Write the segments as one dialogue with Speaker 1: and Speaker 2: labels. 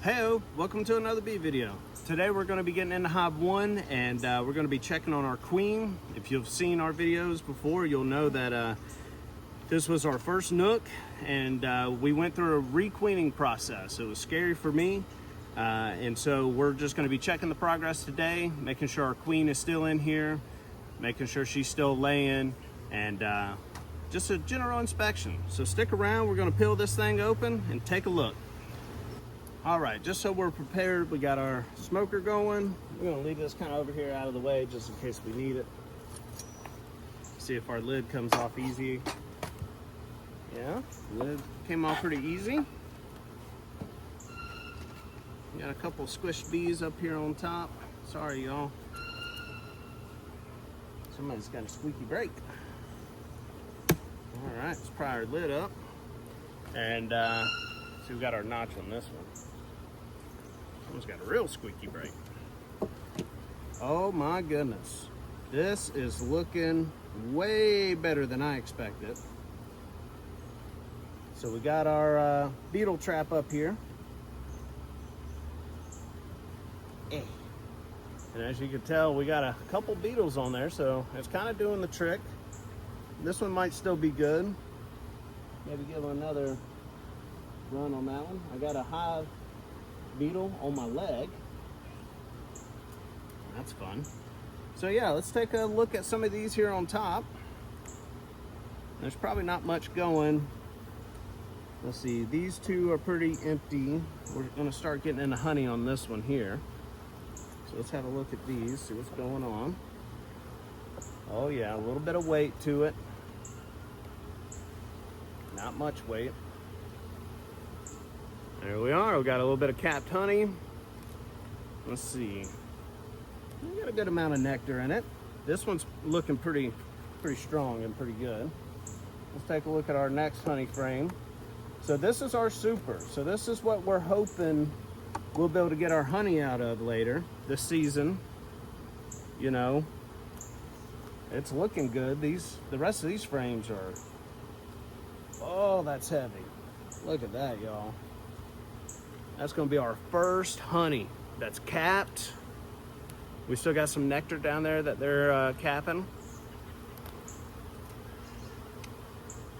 Speaker 1: Heyo, welcome to another bee video. Today we're going to be getting into hive 1 and we're going to be checking on our queen. If you've seen our videos before, you'll know that this was our first nook and we went through a requeening process. It was scary for me and so we're just going to be checking the progress today, making sure our queen is still in here, making sure she's still laying, and just a general inspection. So stick around, we're going to peel this thing open and take a look. All right, just so we're prepared, we got our smoker going. We're gonna leave this kind of over here out of the way just in case we need it. See if our lid comes off easy. Yeah, lid came off pretty easy. Got a couple squished bees up here on top. Sorry, y'all. Somebody's got a squeaky brake. All right, let's pry our lid up. And see, we got our notch on this one. Someone's got a real squeaky brake. Oh my goodness. This is looking way better than I expected. So we got our beetle trap up here. And as you can tell, we got a couple beetles on there, so it's kind of doing the trick. This one might still be good. Maybe give another run on that one. I got a hive beetle on my leg. That's fun. So yeah, let's take a look at some of these here on top. There's probably not much going. Let's see, these two are pretty empty. We're gonna start getting into honey on this one here. So let's have a look at these, see what's going on. Oh yeah, a little bit of weight to it. Not much weight. There we are, we got a little bit of capped honey. Let's see. We got a good amount of nectar in it. This one's looking pretty strong and pretty good. Let's take a look at our next honey frame. So this is our super. So this is what we're hoping we'll be able to get our honey out of later this season. You know, it's looking good. The rest of these frames are, oh, that's heavy. Look at that, y'all. That's gonna be our first honey that's capped. We still got some nectar down there that they're capping.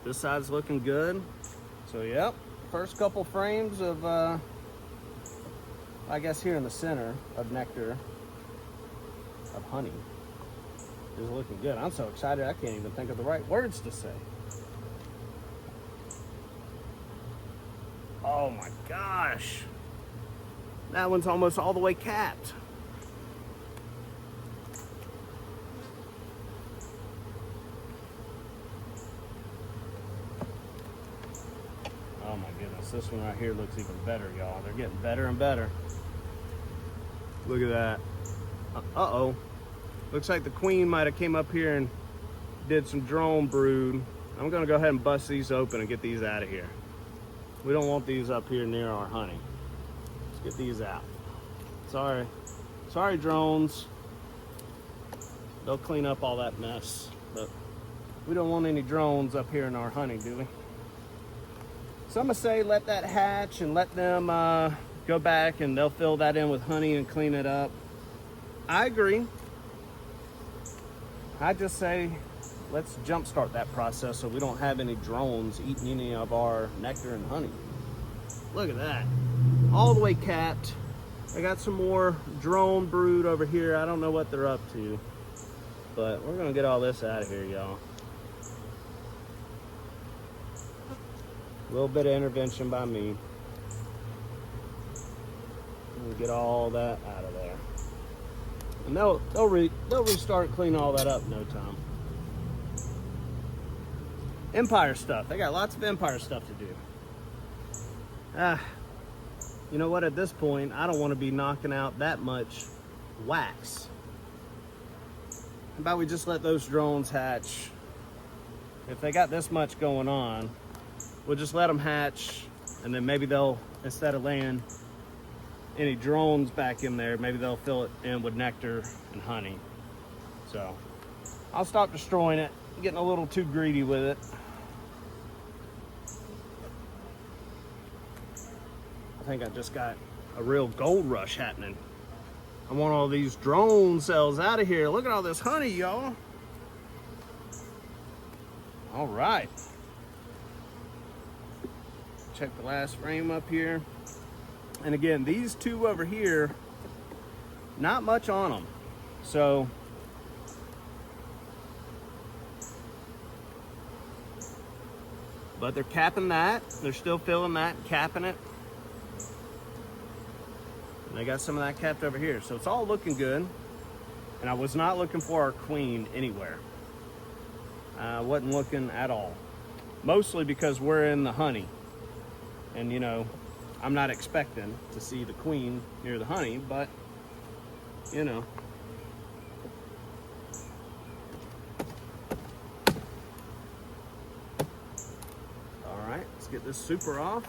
Speaker 1: This side's looking good. So yep, first couple frames of, I guess here in the center of nectar, of honey, is looking good. I'm so excited I can't even think of the right words to say. Oh my gosh. That one's almost all the way capped. Oh my goodness, this one right here looks even better, y'all. They're getting better and better. Look at that. Uh-oh. Looks like the queen might have came up here and did some drone brood. I'm gonna go ahead and bust these open and get these out of here. We don't want these up here near our honey. Let's get these out. Sorry drones. They'll clean up all that mess, but we don't want any drones up here in our honey, do we? So I'm gonna say let that hatch and let them go back and they'll fill that in with honey and clean it up. I agree. I just say let's jumpstart that process so we don't have any drones eating any of our nectar and honey. Look at that. All the way capped. I got some more drone brood over here. I don't know what they're up to, but we're gonna get all this out of here, y'all. A little bit of intervention by me. We'll get all that out of there. And they'll restart cleaning all that up in no time. Empire stuff. They got lots of empire stuff to do. You know what, at this point, I don't want to be knocking out that much wax. How about we just let those drones hatch? If they got this much going on, we'll just let them hatch, and then maybe they'll, instead of laying any drones back in there, maybe they'll fill it in with nectar and honey. So I'll stop destroying it. I'm getting a little too greedy with it. I think I just got a real gold rush happening. I want all these drone cells out of here. Look at all this honey, y'all. All right. Check the last frame up here. And again, these two over here, not much on them. So, but they're capping that. They're still filling that and capping it. And they got some of that capped over here. So it's all looking good. And I was not looking for our queen anywhere. I wasn't looking at all. Mostly because we're in the honey. And you know, I'm not expecting to see the queen near the honey, but you know. All right, let's get this super off.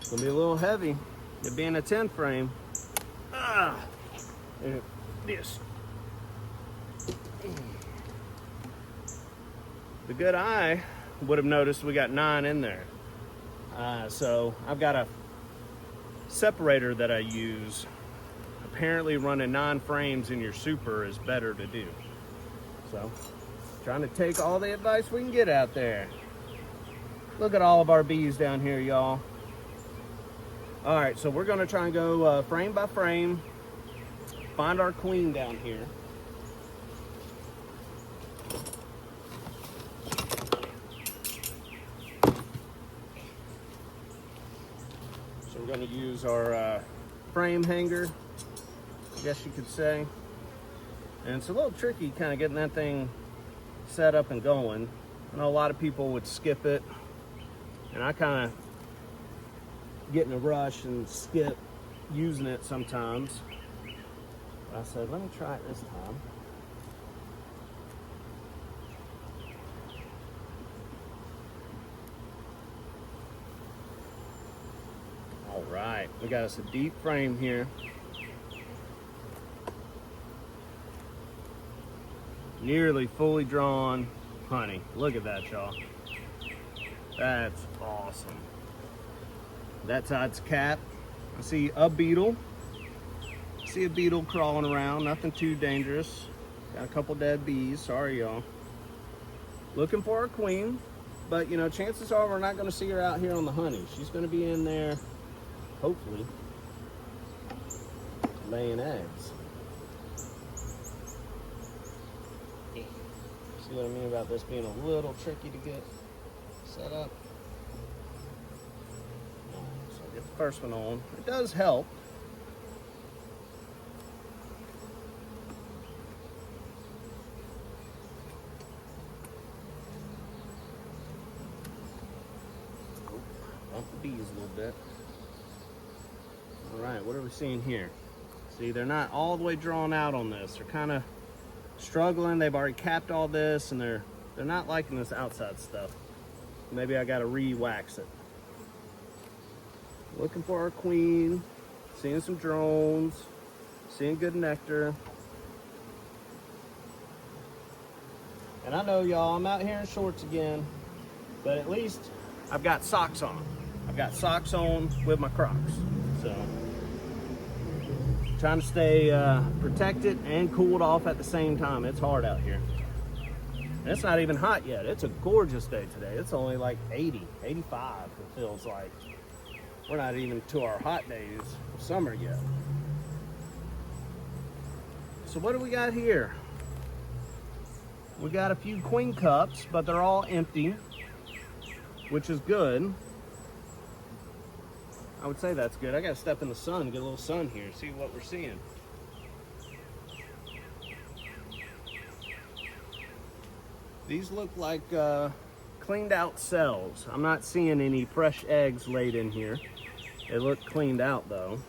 Speaker 1: It's gonna be a little heavy, it being a 10 frame. There, this. The good eye would have noticed we got 9 in there. So I've got a separator that I use. Apparently running 9 frames in your super is better to do. So trying to take all the advice we can get out there. Look at all of our bees down here, y'all. All right, so we're gonna try and go frame by frame, find our queen down here. So we're gonna use our frame hanger, I guess you could say. And it's a little tricky kind of getting that thing set up and going. I know a lot of people would skip it, and I kind of get in a rush and skip using it sometimes. But I said, let me try it this time. All right, we got us a deep frame here. Nearly fully drawn honey. Look at that, y'all. That's awesome. That side's capped. I see a beetle. See a beetle crawling around, nothing too dangerous. Got a couple dead bees, sorry y'all. Looking for our queen, but you know, chances are we're not gonna see her out here on the honey. She's gonna be in there, hopefully, laying eggs. See what I mean about this being a little tricky to get set up? So I'll get the first one on. It does help. Bump the bees a little bit. All right, what are we seeing here? See, they're not all the way drawn out on this. They're kind of struggling. They've already capped all this, and they're not liking this outside stuff. Maybe I gotta re-wax it. Looking for our queen, seeing some drones, seeing good nectar. And I know y'all, I'm out here in shorts again, but at least I've got socks on. I've got socks on with my Crocs. So trying to stay protected and cooled off at the same time. It's hard out here. And it's not even hot yet. It's a gorgeous day today. It's only like 80, 85 it feels like. We're not even to our hot days of summer yet. So what do we got here? We got a few queen cups, but they're all empty, which is good. I would say that's good. I gotta step in the sun, get a little sun here, see what we're seeing. These look like cleaned out cells. I'm not seeing any fresh eggs laid in here. They look cleaned out though.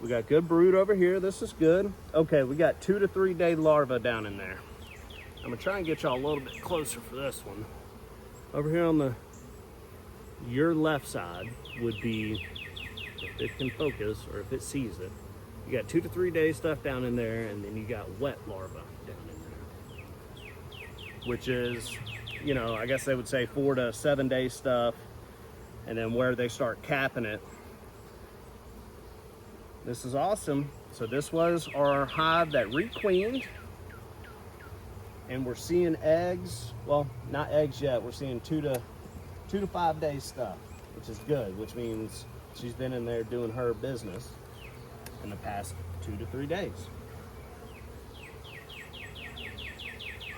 Speaker 1: We got good brood over here. This is good. Okay, we got 2 to 3 day larvae down in there. I'm gonna try and get y'all a little bit closer for this one. Over here on your left side would be, if it can focus or if it sees it, you got 2 to 3 day stuff down in there, and then you got wet larvae down in there, which is, you know, I guess they would say 4 to 7 day stuff. And then where they start capping it This is awesome. So this was our hive that requeened, and we're seeing eggs. Well, not eggs yet. We're seeing 2 to 5 days stuff, which is good, which means she's been in there doing her business in the past 2 to 3 days.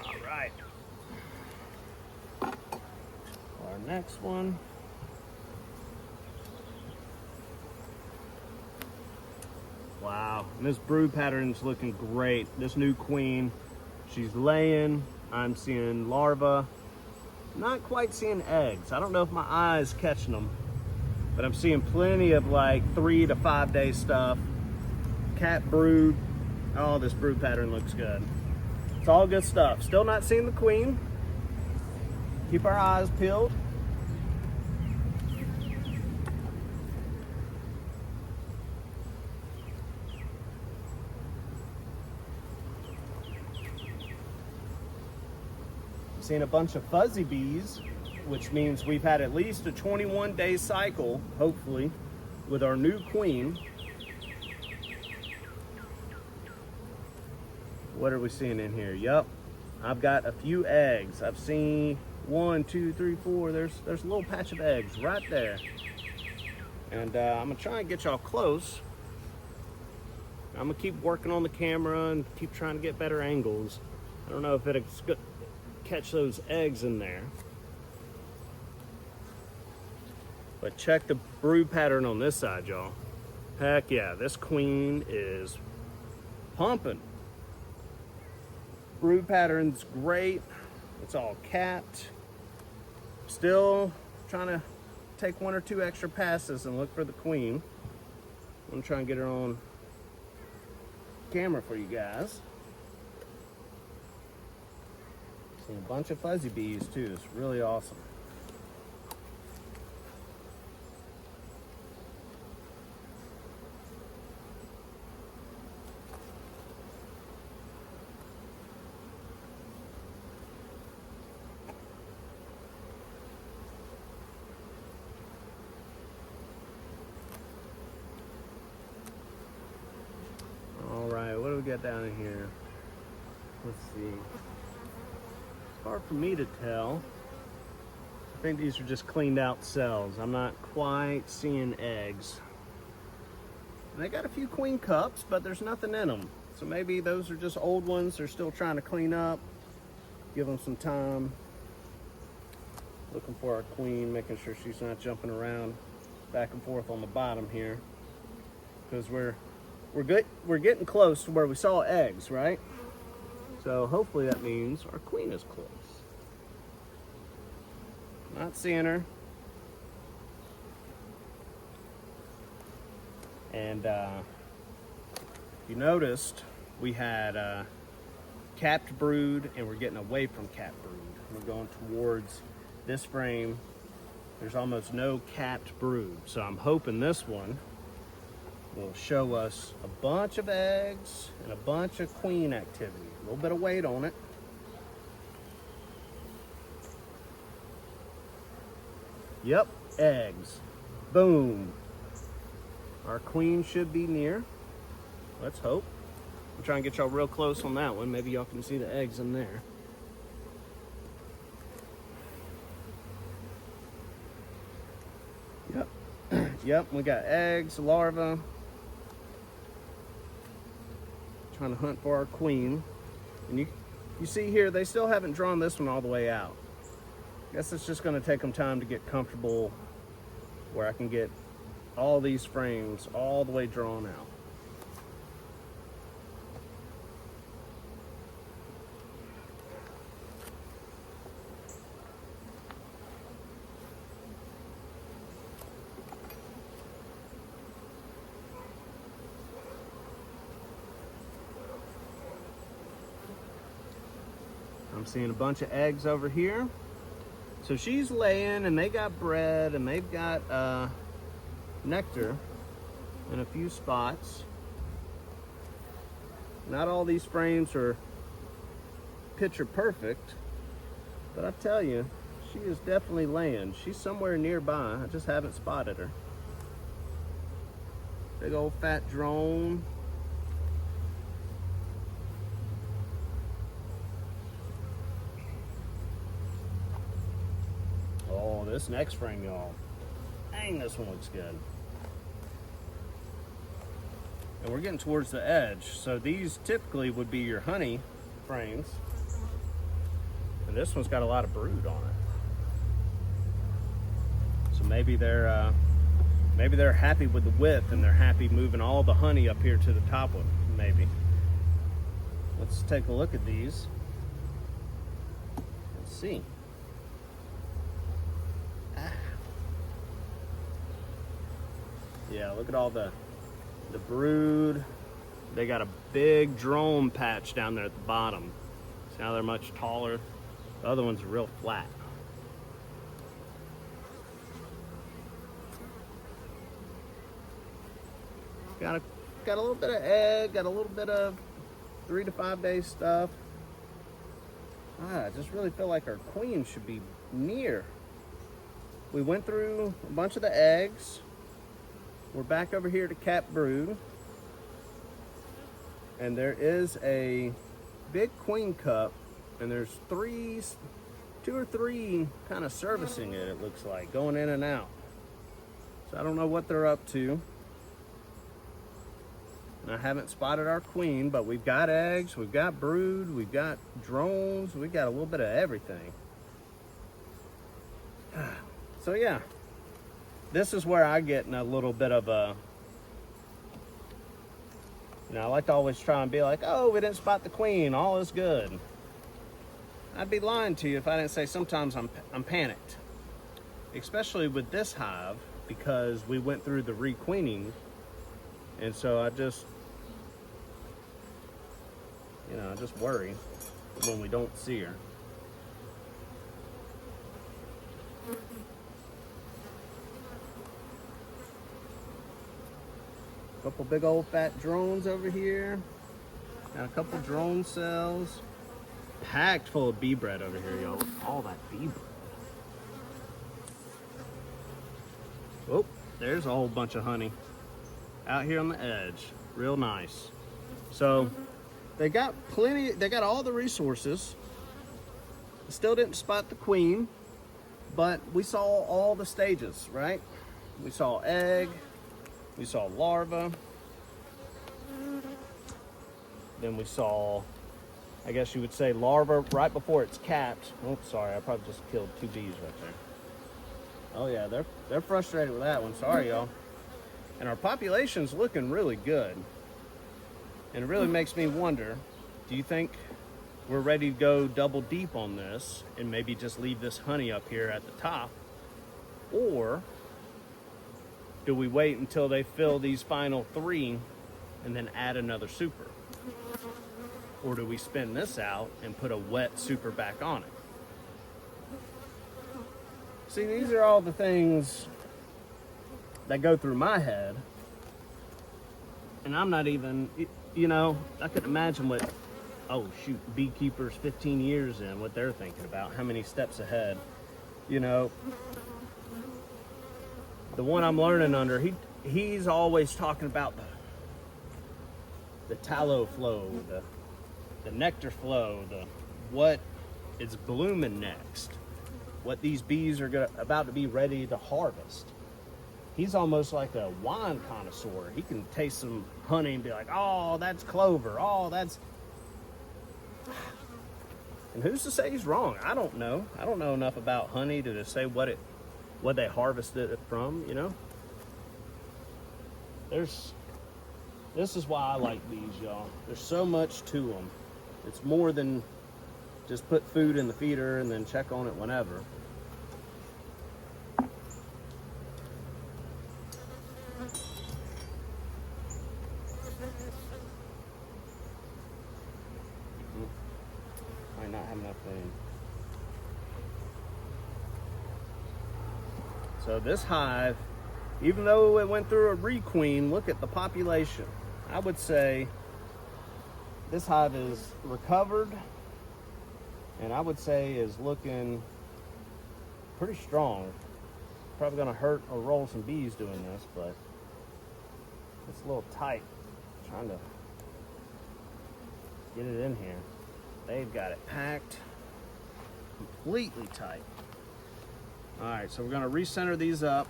Speaker 1: All right. Our next one. Wow, and this brood pattern's looking great. This new queen, she's laying. I'm seeing larvae. Not quite seeing eggs. I don't know if my eye's catching them, but I'm seeing plenty of like 3 to 5 day stuff. Cat brood. Oh, this brood pattern looks good. It's all good stuff. Still not seeing the queen. Keep our eyes peeled. Seeing a bunch of fuzzy bees, which means we've had at least a 21-day cycle, hopefully, with our new queen. What are we seeing in here? Yep, I've got a few eggs. I've seen 1, 2, 3, 4. There's a little patch of eggs right there. And I'm gonna try and get y'all close. I'm gonna keep working on the camera and keep trying to get better angles. I don't know if it's good catch those eggs in there, but check the brood pattern on this side, y'all. Heck yeah, this queen is pumping. Brood pattern's great. It's all capped. Still trying to take 1 or 2 extra passes and look for the queen. I'm gonna try and get her on camera for you guys. A bunch of fuzzy bees too. It's really awesome. All right, what do we got down in here? Let's see. Hard for me to tell. I think these are just cleaned out cells. I'm not quite seeing eggs. And they got a few queen cups, but there's nothing in them. So maybe those are just old ones they're still trying to clean up. Give them some time. Looking for our queen, making sure she's not jumping around back and forth on the bottom here. Because we're getting close to where we saw eggs, right? So hopefully that means our queen is close. Not seeing her. And you noticed we had capped brood, and we're getting away from capped brood. We're going towards this frame. There's almost no capped brood. So I'm hoping this one will show us a bunch of eggs and a bunch of queen activity. A little bit of weight on it. Yep, eggs. Boom. Our queen should be near. Let's hope. I'm trying to get y'all real close on that one. Maybe y'all can see the eggs in there. Yep. Yep, we got eggs, larvae. Trying to hunt for our queen. And you see here, they still haven't drawn this one all the way out. Guess it's just gonna take them time to get comfortable where I can get all these frames all the way drawn out. I'm seeing a bunch of eggs over here. So she's laying, and they got bread, and they've got nectar in a few spots. Not all these frames are picture perfect, but I tell you, she is definitely laying. She's somewhere nearby. I just haven't spotted her. Big old fat drone. Oh, this next frame, y'all. Dang, this one looks good. And we're getting towards the edge. So these typically would be your honey frames. And this one's got a lot of brood on it. So maybe they're happy with the width and they're happy moving all the honey up here to the top one, maybe. Let's take a look at these. Let's see. Yeah, look at all the brood. They got a big drone patch down there at the bottom. So now they're much taller. The other ones are real flat. Got a little bit of egg, got a little bit of 3 to 5 day stuff. I just really feel like our queen should be near. We went through a bunch of the eggs. We're back over here to cap brood. And there is a big queen cup, and there's 2 or 3 kind of servicing it looks like, going in and out. So I don't know what they're up to. And I haven't spotted our queen, but we've got eggs, we've got brood, we've got drones, we've got a little bit of everything. So yeah, this is where I get in a little bit of a, I like to always try and be like, oh, we didn't spot the queen, all is good. I'd be lying to you if I didn't say sometimes I'm panicked. Especially with this hive, because we went through the requeening. And so I just worry when we don't see her. Couple big old fat drones over here. Got a couple drone cells. Packed full of bee bread over here, y'all. All that bee bread. Oh, there's a whole bunch of honey out here on the edge. Real nice. So they got plenty, they got all the resources. Still didn't spot the queen, but we saw all the stages, right? We saw egg, we saw larva, then we saw, I guess you would say, larva right before it's capped. Oops, sorry, I probably just killed 2 bees right there. Oh yeah, they're frustrated with that one. Sorry, y'all. And our population's looking really good. And it really makes me wonder, do you think we're ready to go double deep on this and maybe just leave this honey up here at the top? Or do we wait until they fill these final 3 and then add another super? Or do we spin this out and put a wet super back on it? See, these are all the things that go through my head. And I'm not even, I could imagine what, beekeepers 15 years in, what they're thinking about, how many steps ahead. The one I'm learning under, he's always talking about the tallow flow, the nectar flow, what is blooming next, what these bees are about to be ready to harvest. He's almost like a wine connoisseur. He can taste some honey and be like, oh, that's clover. Oh, that's... And who's to say he's wrong? I don't know. I don't know enough about honey to say what they harvested it from, This is why I like bees, y'all. There's so much to them. It's more than just put food in the feeder and then check on it whenever. Might not have enough food. So this hive, even though it went through a requeen, look at the population. I would say this hive is recovered, and I would say is looking pretty strong. Probably gonna hurt or roll some bees doing this, but It's a little tight. I'm trying to get it in here. They've got it packed completely tight. All right, so we're gonna recenter these up.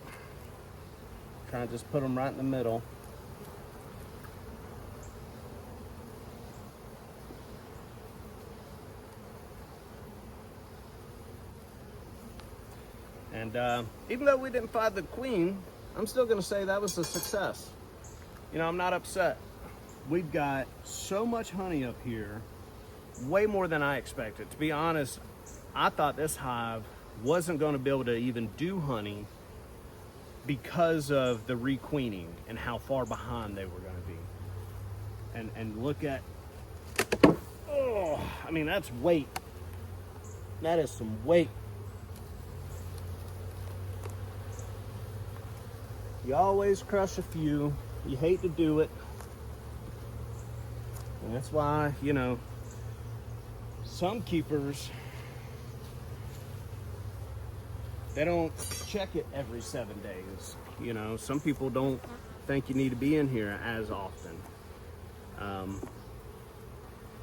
Speaker 1: Kind of just put them right in the middle. And even though we didn't find the queen, I'm still gonna say that was a success. You know, I'm not upset. We've got so much honey up here, way more than I expected. To be honest, I thought this hive wasn't gonna be able to even do honey because of the requeening and how far behind they were gonna be. And look at, oh, I mean, that's weight. That is some weight. You always crush a few. You hate to do it. And that's why, you know, some keepers, they don't check it every 7 days. You know, some people don't think you need to be in here as often.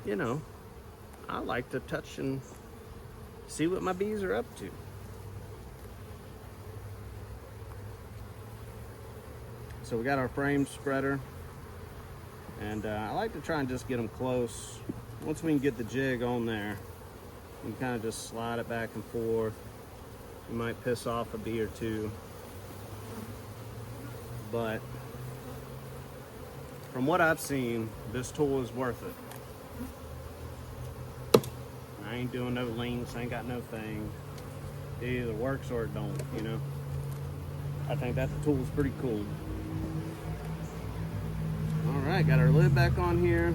Speaker 1: You know, I like to touch and see what my bees are up to. So we got our frame spreader, and I like to try and just get them close. Once we can get the jig on there, you can kind of just slide it back and forth. You might piss off a bee or two, but from what I've seen, this tool is worth it. I ain't doing no links, I ain't got no thing. It either works or it don't, you know. I think that the tool is pretty cool. All right, got our lid back on here.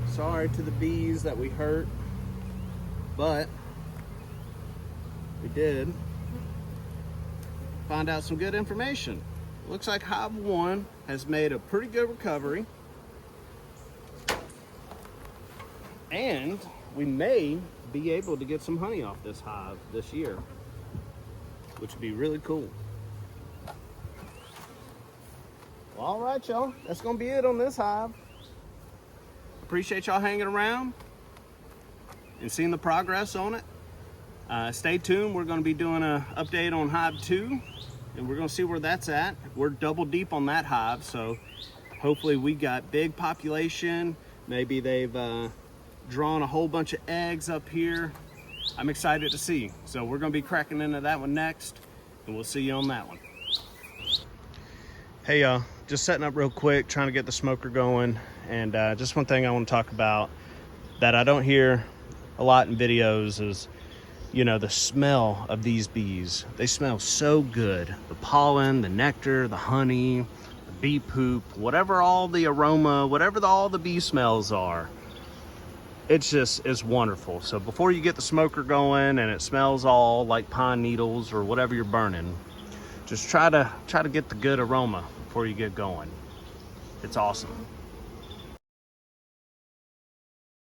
Speaker 1: Sorry to the bees that we hurt, but we did find out some good information. Looks like Hive 1 has made a pretty good recovery, and we may be able to get some honey off this hive this year, which would be really cool. Well, all right, y'all, that's gonna be it on this hive. Appreciate y'all hanging around and seeing the progress on it. Stay tuned, we're gonna be doing an update on Hive 2, and we're gonna see where that's at. We're double deep on that hive, so hopefully we got big population. Maybe they've drawn a whole bunch of eggs up here. I'm excited to see. So we're gonna be cracking into that one next, and we'll see you on that one. Hey y'all, just setting up real quick, trying to get the smoker going. And just one thing I want to talk about that I don't hear a lot in videos is, you know, the smell of these bees. They smell so good. The pollen, the nectar, the honey, the bee poop, whatever all the aroma, whatever all the bee smells are, it's wonderful. So before you get the smoker going and it smells all like pine needles or whatever you're burning, just try to get the good aroma before you get going. It's awesome.